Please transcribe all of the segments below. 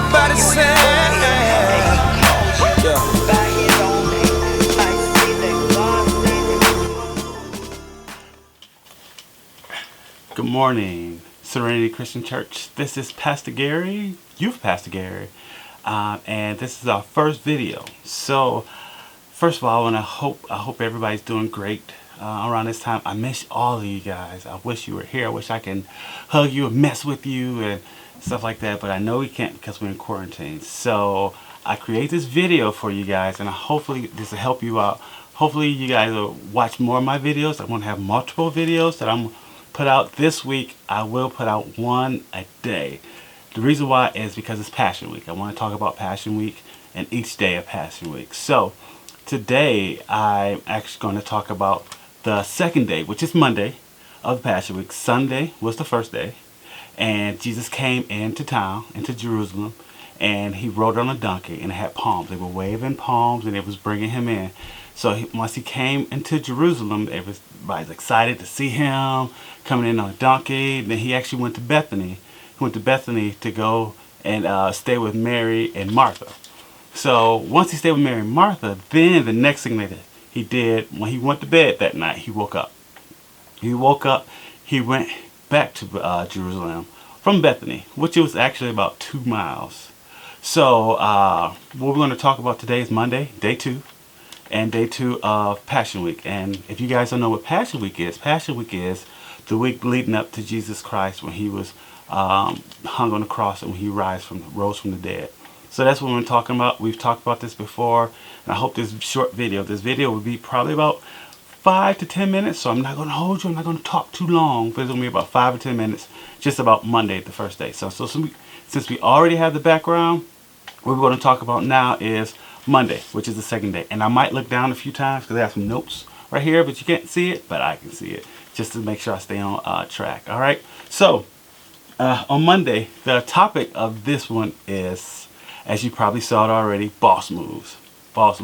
Everybody say, yeah. Good morning, Serenity Christian Church. This is Pastor Gary, Youth Pastor Gary, and this is our first video. So, first of all, I hope everybody's doing great around this time. I miss all of you guys. I wish you were here. I wish I can hug you and mess with you and stuff like that, but I know we can't because we're in quarantine. So, I create this video for you guys, and hopefully this will help you out. Hopefully, you guys will watch more of my videos. I'm going to have multiple videos that I'm put out this week. I will put out one a day. The reason why is because it's Passion Week. I want to talk about Passion Week and each day of Passion Week. So today I'm actually going to talk about the second day, which is Monday of the Passion Week. Sunday was the first day, and Jesus came into town, into Jerusalem, and he rode on a donkey, and it had palms. They were waving palms, and it was bringing him in. So once he came into Jerusalem, everybody's excited to see him coming in on a donkey. Then he actually went to Bethany. He went to Bethany to go and stay with Mary and Martha. So once he stayed with Mary and Martha, then the next thing that he did, when he went to bed that night, he woke up. He woke up, he went back to Jerusalem from Bethany, which was actually about 2 miles. So what we're going to talk about today is Monday, day 2. And day 2 of Passion Week. And if you guys don't know what Passion Week is the week leading up to Jesus Christ when he was hung on the cross and when he rose from the dead. So that's what we're talking about. We've talked about this before, and I hope this video will be probably about 5 to 10 minutes. So I'm not going to hold you. I'm not going to talk too long, but it's going to be about 5 or 10 minutes, just about Monday, the first day. So since we already have the background, what we're going to talk about now is Monday, which is the second day. And I might look down a few times because I have some notes right here, but you can't see it, but I can see it, just to make sure I stay on track. All right. So on Monday, the topic of this one is, as you probably saw it already, boss moves. Boss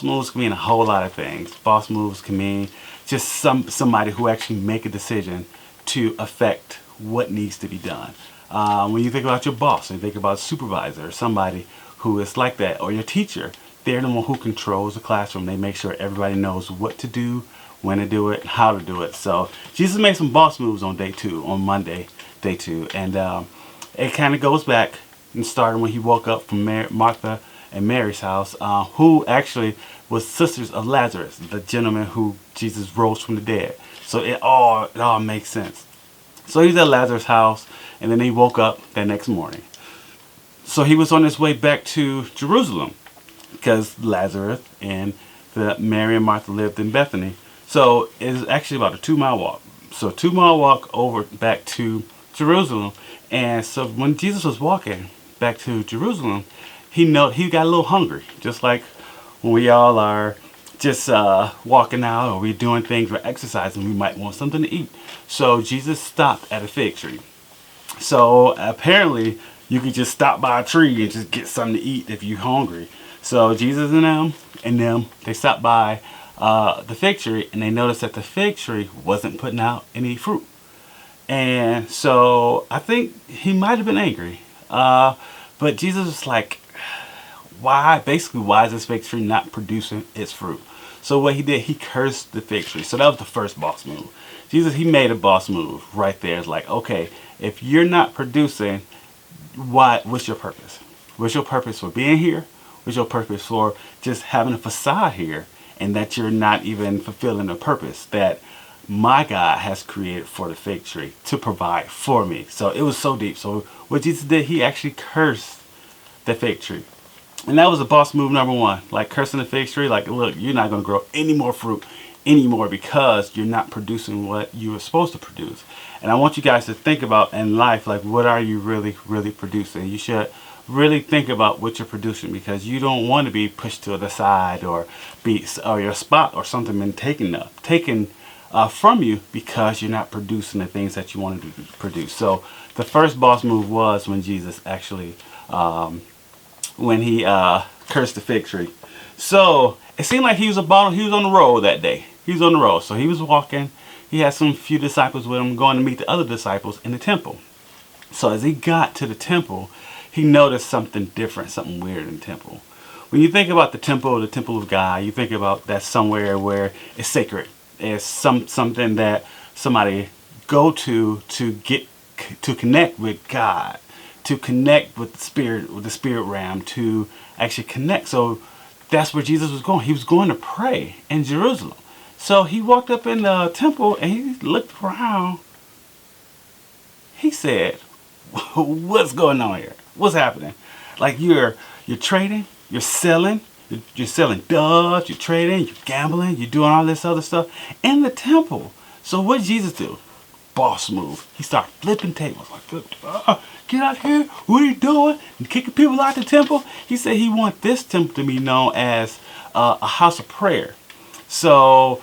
moves can mean a whole lot of things. Boss moves can mean just somebody who actually make a decision to affect what needs to be done. When you think about your boss, and you think about a supervisor or somebody who is like that, or your teacher, they're the one who controls the classroom. They make sure everybody knows what to do, when to do it, and how to do it. So Jesus made some boss moves on day 2, on Monday, day 2. And it kind of goes back and started when he woke up from Martha and Mary's house, who actually was sisters of Lazarus, the gentleman who Jesus rose from the dead. So it all makes sense. So he's at Lazarus' house, and then he woke up that next morning. So he was on his way back to Jerusalem because Lazarus and Mary and Martha lived in Bethany. So it's actually about a 2-mile walk. So 2-mile walk over back to Jerusalem. And so when Jesus was walking back to Jerusalem, he got a little hungry, just like when we all are just walking out or we're doing things, we're exercising, we might want something to eat. So Jesus stopped at a fig tree. So apparently you could just stop by a tree and just get something to eat if you're hungry. So Jesus and them, they stopped by the fig tree, and they noticed that the fig tree wasn't putting out any fruit. And so I think he might have been angry. But Jesus was like, why is this fig tree not producing its fruit? So what he did, he cursed the fig tree. So that was the first boss move. Jesus, he made a boss move right there. It's like, okay, if you're not producing, what's your purpose? What's your purpose for being here? What's your purpose for just having a facade here, and that you're not even fulfilling the purpose that my God has created for the fig tree to provide for me? So it was so deep. So what Jesus did, he actually cursed the fig tree. And that was a boss move number 1, like cursing the fig tree. Like, look, you're not going to grow any more fruit anymore because you're not producing what you were supposed to produce. And I want you guys to think about in life, like, what are you really producing? You should really think about what you're producing, because you don't want to be pushed to the side or your spot or something been taken from you because you're not producing the things that you wanted to produce. So the first boss move was when Jesus actually when he cursed the fig tree. So it seemed like he was on the road that day. He was on the road. So he was walking. He had some few disciples with him going to meet the other disciples in the temple. So as he got to the temple, he noticed something different, something weird in the temple. When you think about the temple of God, you think about that somewhere where it's sacred. It's something that somebody go to get to connect with God, to connect with the spirit realm, to actually connect. So that's where Jesus was going. He was going to pray in Jerusalem. So he walked up in the temple and he looked around. He said, "What's going on here? What's happening? Like you're trading, you're selling doves, you're trading, you're gambling, you're doing all this other stuff in the temple." So what did Jesus do? Boss move. He started flipping tables. Like, get out here. What are you doing? And kicking people out the temple. He said he wants this temple to be known as a house of prayer. So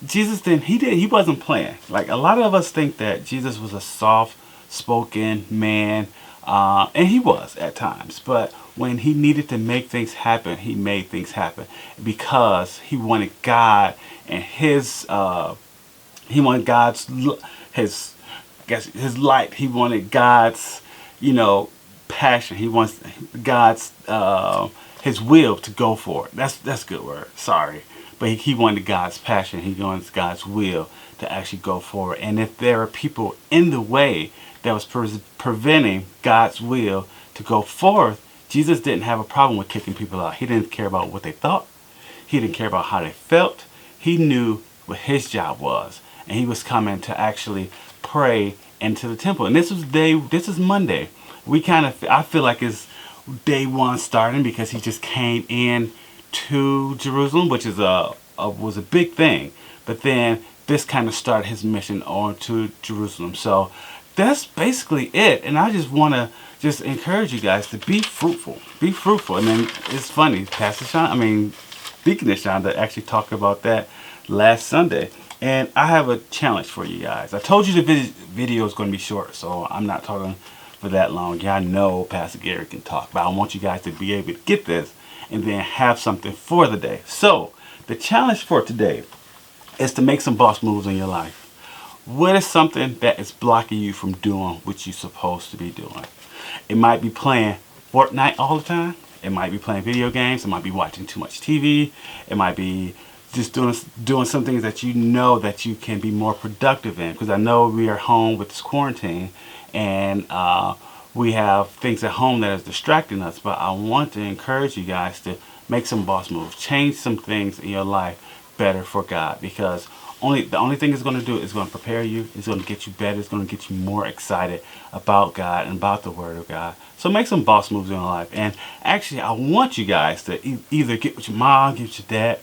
Jesus didn't. He wasn't playing. Like a lot of us think that Jesus was a soft-spoken man, and he was at times. But when he needed to make things happen, he made things happen because he wanted God and his. He wanted God's his light. He wanted God's passion. He wants God's his will to go for it. That's a good word. Sorry, but he wanted God's passion. He wants God's will to actually go for it. And if there are people in the way that was preventing God's will to go forth, Jesus didn't have a problem with kicking people out. He didn't care about what they thought. He didn't care about how they felt. He knew what his job was. And he was coming to actually pray into the temple. And this is Monday. I feel like it's day one starting because he just came in to Jerusalem, which is was a big thing. But then this kind of started his mission on to Jerusalem. So that's basically it. And I just want to just encourage you guys to be fruitful. Be fruitful. And then it's funny, Deaconess Shonda actually talked about that last Sunday. And I have a challenge for you guys. I told you the video is going to be short, so I'm not talking for that long. Yeah, I know Pastor Gary can talk, but I want you guys to be able to get this and then have something for the day. So, the challenge for today is to make some boss moves in your life. What is something that is blocking you from doing what you're supposed to be doing? It might be playing Fortnite all the time. It might be playing video games. It might be watching too much TV. It might be just doing some things that you know that you can be more productive in. Because I know we are home with this quarantine and we have things at home that is distracting us. But I want to encourage you guys to make some boss moves. Change some things in your life better for God. Because the only thing it's going to do is going to prepare you. It's going to get you better. It's going to get you more excited about God and about the Word of God. So make some boss moves in your life. And actually, I want you guys to either get with your mom, get with your dad,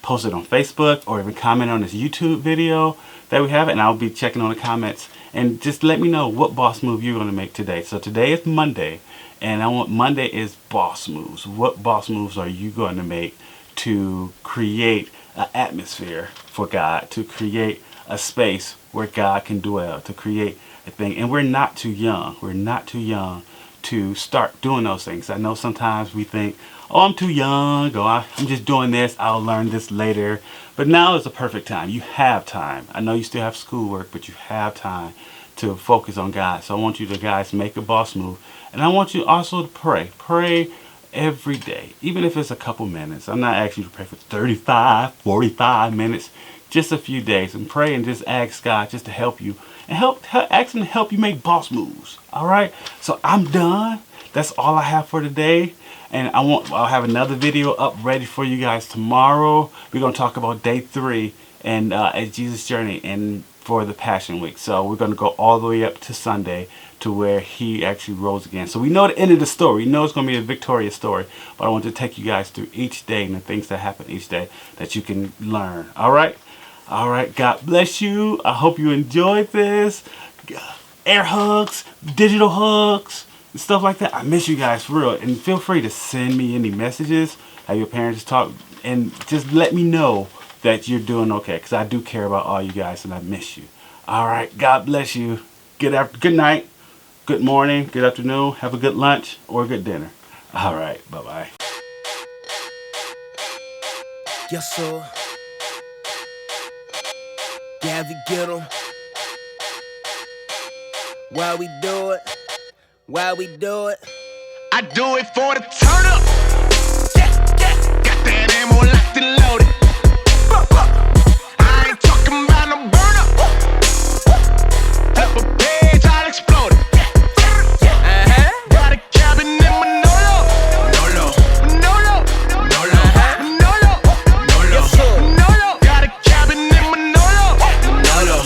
post it on Facebook, or even comment on this YouTube video that we have, and I'll be checking on the comments. And just let me know what boss move you're going to make today. So today is Monday, and Monday is boss moves. What boss moves are you going to make to create an atmosphere for God, to create a space where God can dwell, to create a thing? And we're not too young. We're not too young to start doing those things. I know sometimes we think, oh, I'm too young, or I'm just doing this, I'll learn this later. But now is the perfect time. You have time. I know you still have schoolwork, but you have time to focus on God. So I want you to guys make a boss move. And I want you also to pray. Pray every day, even if it's a couple minutes. I'm not asking you to pray for 35, 45 minutes, just a few days. And pray and just ask God just to help you. And ask him to help you make boss moves. All right? So I'm done. That's all I have for today. And I'll have another video up ready for you guys tomorrow. We're going to talk about day 3 and at Jesus' journey and for the Passion Week. So we're going to go all the way up to Sunday to where he actually rose again. So we know the end of the story. We know it's going to be a victorious story. But I want to take you guys through each day and the things that happen each day that you can learn. All right? All right. God bless you. I hope you enjoyed this. Air hugs, digital hugs, and stuff like that. I miss you guys for real. And feel free to send me any messages, have your parents talk, and just let me know that you're doing okay. Because I do care about all you guys and I miss you. All right. God bless you. Good night, good morning, good afternoon. Have a good lunch or a good dinner. All right. Bye-bye. Yes, sir. Gabby, get 'em. Why we do it? Why we do it? I do it for the turn up. Got that ammo locked and loaded. I ain't talking about no burn up. Flip a page, I'll explode it. Got a cabin in Manolo. Manolo. Got a cabin in Manolo. Manolo.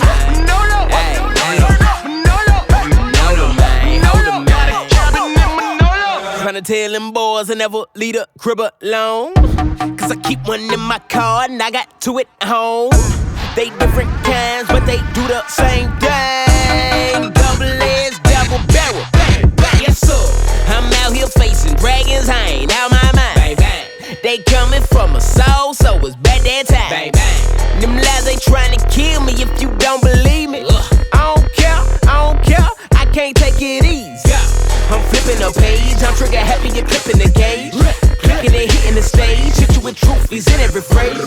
Tryna tell them boys I never leave the crib alone. Cause I keep one in my car and I got two at home. They different kinds, but they do the same thing. Double edged, double barrel. Yes, sir. I'm out here facing dragons, I ain't out my mind. They coming from a soul, so it's back that time. Them lies they trying to kill me if you don't believe me. I don't care, I can't take it easy. I'm flipping a page, I'm trigger happy, you're clipping the gauge. Clicking and hitting the stage, hit you with truth, he's in every phrase.